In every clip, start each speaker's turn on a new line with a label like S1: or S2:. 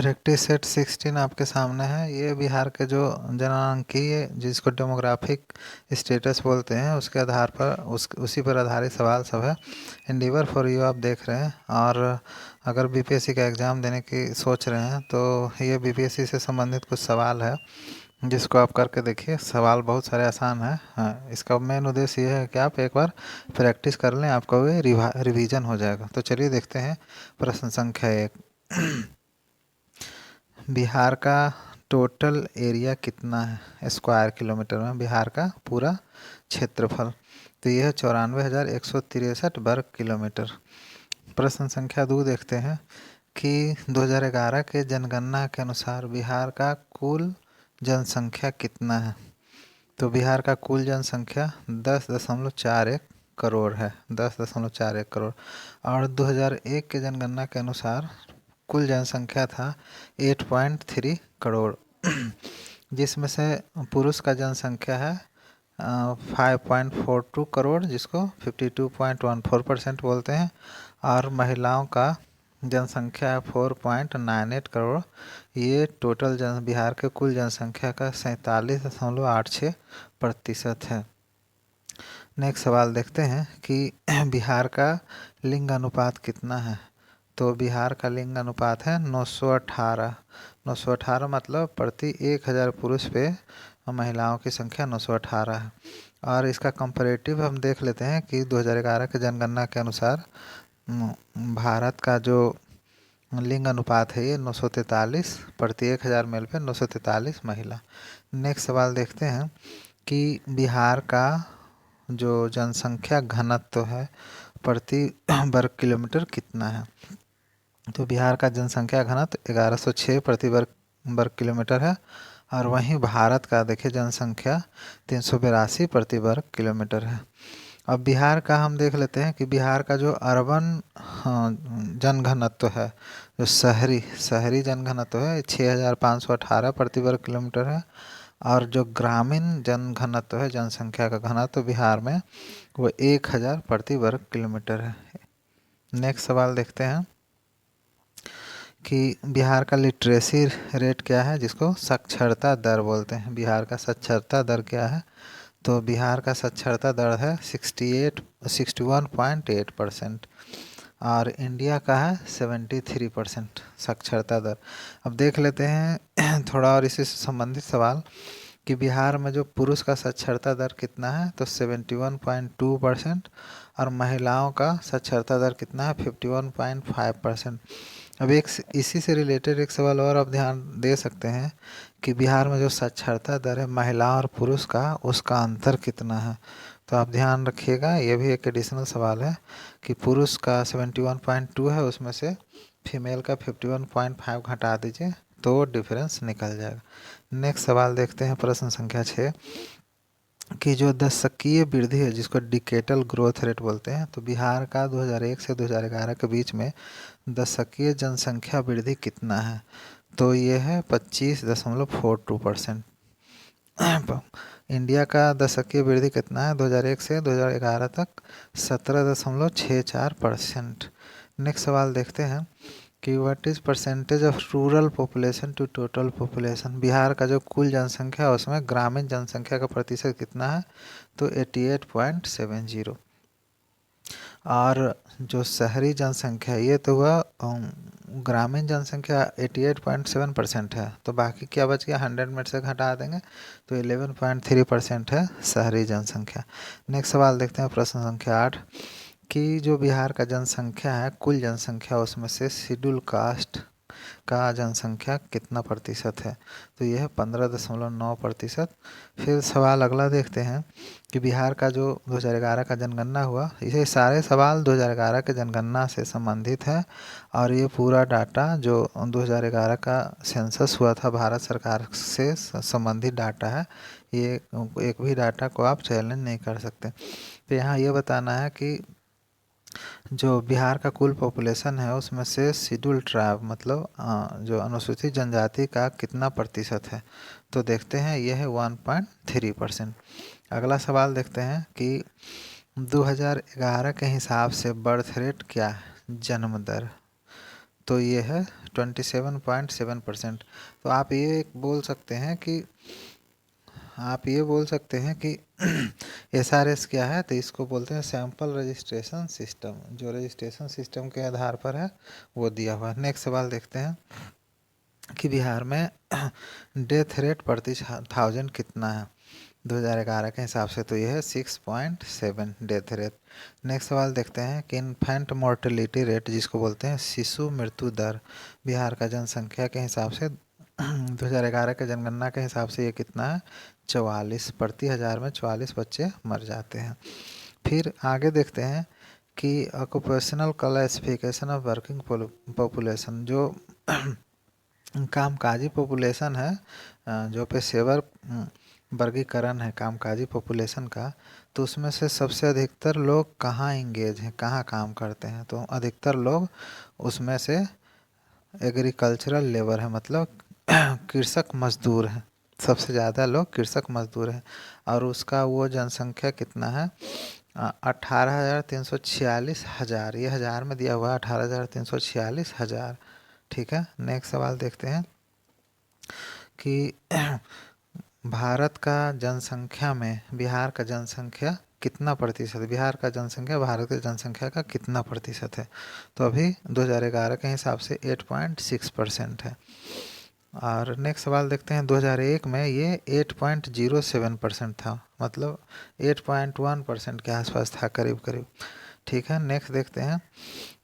S1: Practice set 16 आपके सामने है। ये बिहार के जो जननांकीय जिसको डेमोग्राफिक स्टेटस बोलते हैं उसके आधार पर उसी पर आधारित सवाल सब है। एंडीवर फॉर यू आप देख रहे हैं। और अगर बीपीएससी का एग्ज़ाम देने की सोच रहे हैं तो ये बीपीएससी से संबंधित कुछ सवाल है जिसको आप करके देखिए। सवाल बहुत सारे आसान है। हाँ, इसका मेन उद्देश्य ये है कि आप एक बार प्रैक्टिस कर लें, आपका वे रिवीजन हो जाएगा। तो चलिए देखते हैं प्रश्न संख्या 1। बिहार का टोटल एरिया कितना है स्क्वायर किलोमीटर में, बिहार का पूरा क्षेत्रफल। तो यह है 94,163 वर्ग किलोमीटर। प्रश्न संख्या 2 देखते हैं कि 2011 के जनगणना के अनुसार बिहार का कुल जनसंख्या कितना है। तो बिहार का कुल जनसंख्या 10.41 करोड़ है, 10.41 करोड़। और 2001 के जनगणना के अनुसार कुल जनसंख्या था 8.3 करोड़ जिसमें से पुरुष का जनसंख्या है 5.42 करोड़ जिसको 52.14% बोलते हैं। और महिलाओं का जनसंख्या है 4.98 करोड़। ये टोटल बिहार के कुल जनसंख्या का 47.86% है। नेक्स्ट सवाल देखते हैं कि बिहार का लिंग अनुपात कितना है। तो बिहार का लिंग अनुपात है 918। 918 मतलब प्रति 1000 पुरुष पे महिलाओं की संख्या 918 है। और इसका कंपैरेटिव हम देख लेते हैं कि 2011 के जनगणना के अनुसार भारत का जो लिंग अनुपात है ये 943 प्रति 1000 मेल पे 943 महिला। नेक्स्ट सवाल देखते हैं कि बिहार का जो जनसंख्या घनत्व है प्रति वर्ग किलोमीटर कितना है। तो बिहार का जनसंख्या घनत्व 1106 प्रति वर्ग किलोमीटर है। और वहीं भारत का देखिए जनसंख्या 382 प्रति वर्ग किलोमीटर है। अब बिहार का हम देख लेते हैं कि बिहार का जो अर्बन जनघनत्व है, जो शहरी शहरी जनघनत्व है 6518 प्रति वर्ग किलोमीटर है। और जो ग्रामीण जनघनत्व है, जनसंख्या का घनत्व बिहार में वो 1000 प्रति वर्ग किलोमीटर है। नेक्स्ट सवाल देखते हैं कि बिहार का लिटरेसी रेट क्या है जिसको साक्षरता दर बोलते हैं। बिहार का साक्षरता दर क्या है। तो बिहार का साक्षरता दर है 61.8%। और इंडिया का है 73% साक्षरता दर। अब देख लेते हैं थोड़ा और इसी से संबंधित सवाल कि बिहार में जो पुरुष का साक्षरता दर कितना है। तो 71.2%। और महिलाओं का साक्षरता दर कितना है 51.5%। अब इसी से रिलेटेड एक सवाल और आप ध्यान दे सकते हैं कि बिहार में जो साक्षरता दर है महिला और पुरुष का उसका अंतर कितना है। तो आप ध्यान रखिएगा, ये भी एक एडिशनल सवाल है कि पुरुष का 71.2 है, उसमें से फीमेल का 51.5 घटा दीजिए तो डिफरेंस निकल जाएगा। नेक्स्ट सवाल देखते हैं प्रश्न संख्या 6 कि जो दशकीय वृद्धि है जिसको डिकेटल ग्रोथ रेट बोलते हैं। तो बिहार का 2001 से 2011 के बीच में दशकीय जनसंख्या वृद्धि कितना है। तो ये है 25.42%। इंडिया का दशकीय वृद्धि कितना है 2001 से 2011 तक 17.64%। नेक्स्ट सवाल देखते हैं कि what is percentage of rural population to total population. Bihar का जो कुल जनसंख्या है उसमें ग्रामीण जनसंख्या का प्रतिशत कितना है। तो 88.70। और जो शहरी जनसंख्या ये तो हुआ ग्रामीण जनसंख्या 88.7% है। तो बाकी क्या बच गया 100 में से घटा देंगे तो 11.3% है शहरी जनसंख्या। नेक्स्ट सवाल देखते हैं प्रश्न संख्या 8 कि जो बिहार का जनसंख्या है कुल जनसंख्या उसमें से शेड्यूल कास्ट का जनसंख्या कितना प्रतिशत है। तो यह है 15.9%। फिर सवाल अगला देखते हैं कि बिहार का जो 2011 का जनगणना हुआ, ये सारे सवाल 2011 के जनगणना से संबंधित है। और ये पूरा डाटा जो 2011 का सेंसस हुआ था भारत सरकार से संबंधित डाटा है। ये एक भी डाटा को आप चैलेंज नहीं कर सकते। तो यहाँ ये बताना है कि जो बिहार का कुल पॉपुलेशन है उसमें से शेड्यूल ट्राइब मतलब जो अनुसूचित जनजाति का कितना प्रतिशत है। तो देखते हैं यह है 1.3%। अगला सवाल देखते हैं कि 2011 के हिसाब से बर्थ रेट क्या है, जन्म दर। तो ये है 27.7%। तो आप ये बोल सकते हैं कि SRS क्या है, तो इसको बोलते हैं सैंपल रजिस्ट्रेशन सिस्टम, जो रजिस्ट्रेशन सिस्टम के आधार पर है वो दिया हुआ है। नेक्स्ट सवाल देखते हैं कि बिहार में डेथ रेट प्रति 1000 कितना है 2011 के हिसाब से, तो ये है 6.7 डेथ रेट। नेक्स्ट सवाल देखते हैं कि इन्फेंट मोर्टेलिटी रेट, जिसको बोलते हैं शिशु मृत्यु दर, बिहार का जनसंख्या के हिसाब से 2011 के जनगणना के हिसाब से ये कितना है, 44 प्रति 1000 में 44 बच्चे मर जाते हैं। फिर आगे देखते हैं कि occupational classification of working population, जो कामकाजी पॉपुलेशन है, जो पेशेवर वर्गीकरण है कामकाजी पॉपुलेशन का, तो उसमें से सबसे अधिकतर लोग कहाँ इंगेज हैं, कहाँ काम करते हैं, तो अधिकतर लोग उसमें से एग्रीकल्चरल लेबर है, मतलब कृषक मजदूर हैं, सबसे ज़्यादा लोग कृषक मजदूर हैं। और उसका वो जनसंख्या कितना है, 18,346,000, ये हज़ार में दिया हुआ है, 18,346,000। ठीक है, नेक्स्ट सवाल देखते हैं कि भारत का जनसंख्या में बिहार का जनसंख्या कितना प्रतिशत, बिहार का जनसंख्या भारत की जनसंख्या का कितना प्रतिशत है, तो अभी 2011 के हिसाब से 8.6% है। और नेक्स्ट सवाल देखते हैं, 2001 में ये 8.07% था, मतलब 8.1% के आसपास था करीब करीब। ठीक है, नेक्स्ट देखते हैं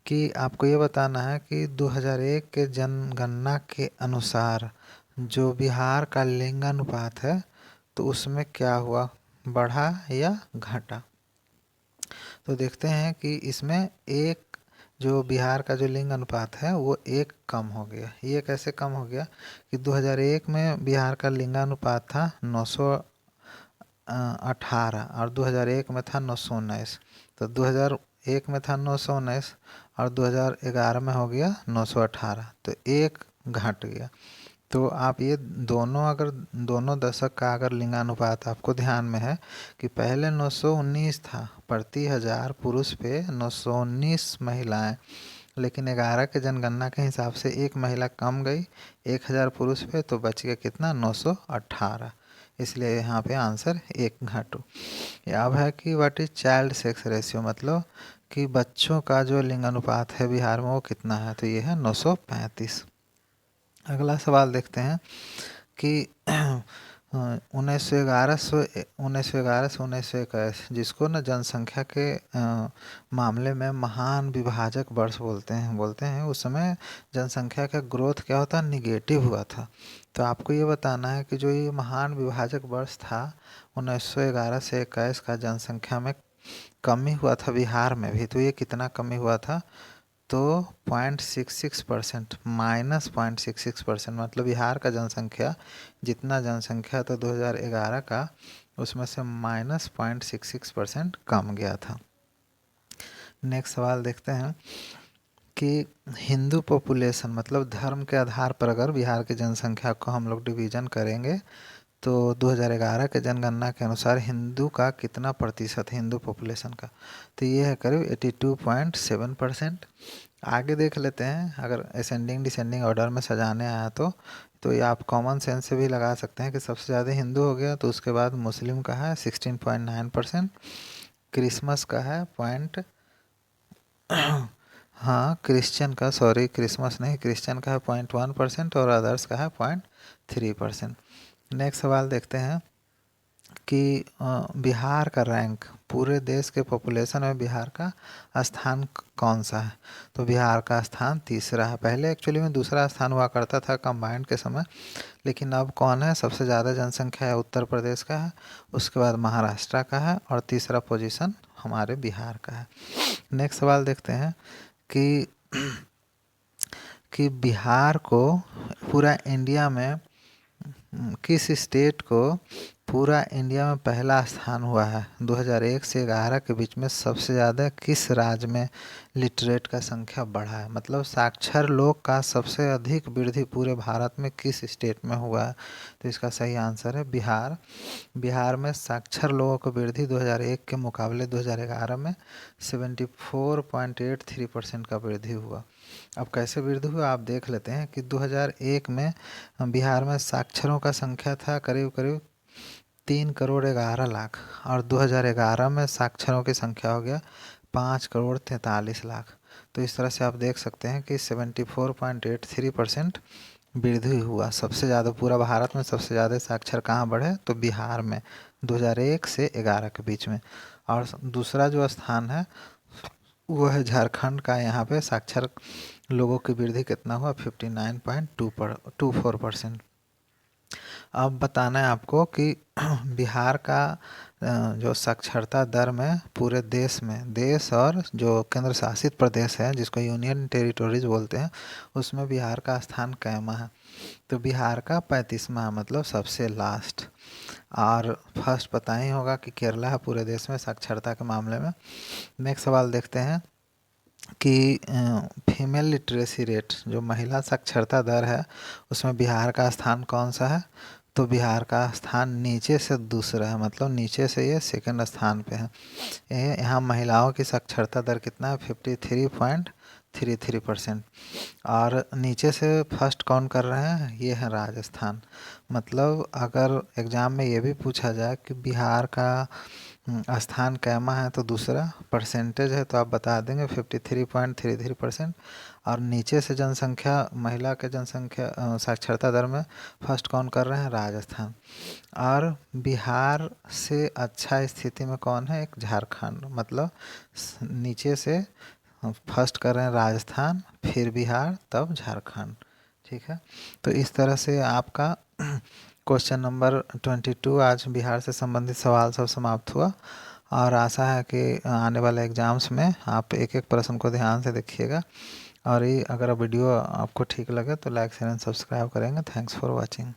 S1: कि आपको ये बताना है कि 2001 के जनगणना के अनुसार जो बिहार का लिंगानुपात है, तो उसमें क्या हुआ, बढ़ा या घटा। तो देखते हैं कि इसमें एक जो बिहार का जो लिंग अनुपात है वो एक कम हो गया। ये कैसे कम हो गया कि 2001 में बिहार का लिंगानुपात था 918 और 2001 में था 919। तो 2001 में था 919 और 2011 में हो गया 918, तो एक घट गया। तो आप ये दोनों, अगर दोनों दशक का अगर लिंगानुपात आपको ध्यान में है कि पहले 919 था, प्रति 1000 पुरुष पे 919 महिलाएं, लेकिन 11 के जनगणना के हिसाब से एक महिला कम गई 1000 पुरुष पे, तो बच गया कितना, 918। इसलिए यहाँ पे आंसर एक घटो। अब है कि what is child sex ratio, मतलब कि बच्चों का जो लिंगानुपात है बिहार में वो कितना है, तो ये है 935। अगला सवाल देखते हैं कि 1911 से 1921, जिसको ना जनसंख्या के मामले में महान विभाजक वर्ष बोलते हैं उस समय जनसंख्या का ग्रोथ क्या होता, निगेटिव हुआ था। तो आपको ये बताना है कि जो ये महान विभाजक वर्ष था 1911 से 21 का, जनसंख्या में कमी हुआ था बिहार में भी, तो ये कितना कमी हुआ था, तो 0.66%, -0.66%, मतलब बिहार का जनसंख्या जितना जनसंख्या था 2011 का, उसमें से -0.66% कम गया था। नेक्स्ट सवाल देखते हैं कि हिंदू पॉपुलेशन, मतलब धर्म के आधार पर अगर बिहार की जनसंख्या को हम लोग डिवीज़न करेंगे, तो 2011 के जनगणना के अनुसार हिंदू का कितना प्रतिशत है हिंदू पॉपुलेशन का, तो ये है करीब 82.7%। आगे देख लेते हैं, अगर असेंडिंग डिसेंडिंग ऑर्डर में सजाने आया तो ये आप कॉमन सेंस से भी लगा सकते हैं कि सबसे ज़्यादा हिंदू हो गया, तो उसके बाद मुस्लिम का है 16.9%, क्रिसमस का है पॉइंट हाँ क्रिश्चियन का, सॉरी क्रिसमस नहीं, क्रिश्चियन का है 0.1% और अदर्स का है 0.3%। नेक्स्ट सवाल देखते हैं कि बिहार का रैंक, पूरे देश के पॉपुलेशन में बिहार का स्थान कौन सा है, तो बिहार का स्थान तीसरा है। पहले एक्चुअली में दूसरा स्थान हुआ करता था कंबाइंड के समय, लेकिन अब कौन है, सबसे ज़्यादा जनसंख्या है उत्तर प्रदेश का है, उसके बाद महाराष्ट्र का है और तीसरा पोजीशन हमारे बिहार का है। नेक्स्ट सवाल देखते हैं कि बिहार को पूरा इंडिया में किस स्टेट को पूरा इंडिया में पहला स्थान हुआ है। 2001 से 11 के बीच में सबसे ज़्यादा किस राज्य में लिटरेट का संख्या बढ़ा है, मतलब साक्षर लोग का सबसे अधिक वृद्धि पूरे भारत में किस स्टेट में हुआ है? तो इसका सही आंसर है बिहार। बिहार में साक्षर लोगों की वृद्धि 2001 के मुकाबले 2011 में 74.83% का वृद्धि हुआ। अब कैसे वृद्धि हुआ आप देख लेते हैं कि 2001 में बिहार में साक्षरों का संख्या था करीब करीब 3,11,00,000 और 2011 में साक्षरों की संख्या हो गया 5,43,00,000। तो इस तरह से आप देख सकते हैं कि 74.83% वृद्धि हुआ। सबसे ज़्यादा पूरा भारत में सबसे ज़्यादा साक्षर कहाँ बढ़े तो बिहार में 2001 से 11 के बीच में। और दूसरा जो स्थान है वो है झारखंड का। यहाँ पे साक्षर लोगों की वृद्धि कितना हुआ 59.24%। अब बताना है आपको कि बिहार का जो साक्षरता दर में पूरे देश में, देश और जो केंद्र शासित प्रदेश है जिसको यूनियन टेरिटोरीज बोलते हैं, उसमें बिहार का स्थान कैमा है? तो बिहार का 35वां, मतलब सबसे लास्ट। और फर्स्ट पता ही होगा कि केरला है पूरे देश में साक्षरता के मामले में। नेक्स्ट सवाल देखते हैं कि फीमेल लिटरेसी रेट, जो महिला साक्षरता दर है, उसमें बिहार का स्थान कौन सा है? तो बिहार का स्थान नीचे से दूसरा है, मतलब नीचे से ये सेकंड स्थान पे है। यहाँ महिलाओं की साक्षरता दर कितना है 53.33%। और नीचे से फर्स्ट कौन कर रहे हैं? ये है राजस्थान। मतलब अगर एग्ज़ाम में ये भी पूछा जाए कि बिहार का स्थान कैमा है तो दूसरा परसेंटेज है तो आप बता देंगे 53.33%। और नीचे से जनसंख्या, महिला के जनसंख्या साक्षरता दर में फर्स्ट कौन कर रहे हैं? राजस्थान। और बिहार से अच्छा स्थिति में कौन है? एक झारखंड। मतलब नीचे से फर्स्ट कर रहे हैं राजस्थान, फिर बिहार, तब झारखंड। ठीक है, तो इस तरह से आपका क्वेश्चन नंबर 22 आज बिहार से संबंधित सवाल सब समाप्त हुआ। और आशा है कि आने वाले एग्ज़ाम्स में आप एक एक प्रश्न को ध्यान से देखिएगा। और ये अगर वीडियो आपको ठीक लगे तो लाइक शेयर एंड सब्सक्राइब करेंगे। Thanks for watching.